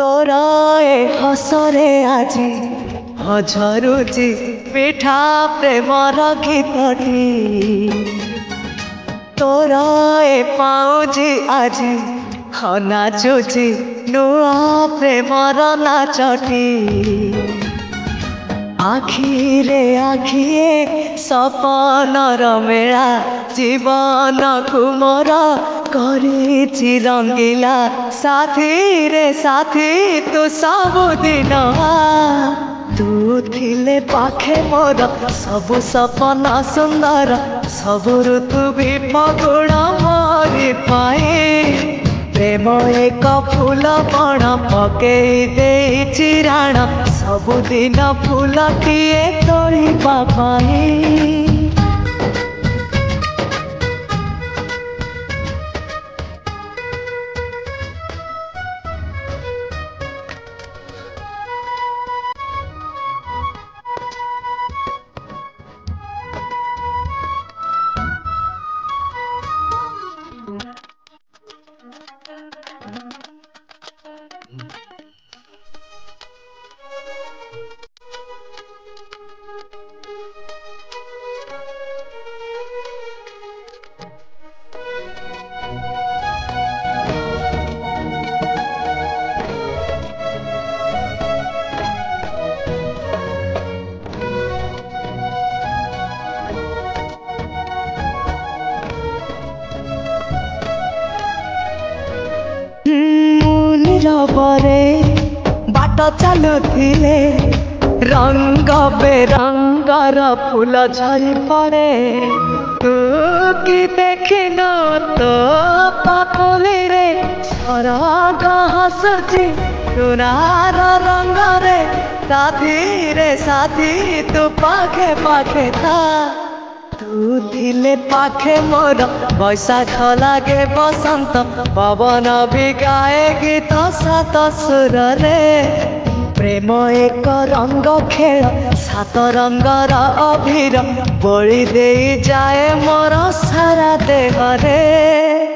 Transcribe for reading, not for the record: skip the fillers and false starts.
तोरा ए हसरे आजी हझरुची मिठा प्रेमर गीतटी तोरा ए पाउजी आजी नाचुची नुआ प्रेमर नाचटी आखिरे आखिए सपनर मेला जीवन कुमर करिछि रंगीला साथी रे साथी तू सबुदिन तू थिले पाखे मोर सबु सपना सुंदर सबु ऋतु भी फगुण मोरी पाए प्रेम एक फूल पण पकई देछि राण सबुदिन फूलटिए तोड़िबा पाए बरे बाट चलुथिले रंग बेरंगर फूल झरी पड़े तू कि देखिन तो पाखली रे सरग हसुची तुनार रंग रे साथी तू पाखे पाखे था तू थिले पाखे मोर बैशाख लागे बसंत पवन भी गाए गीत सात सुर रे प्रेम एक रंग खेल सात रंगर अभिर बोली दे जाए मोर सारा देह रे।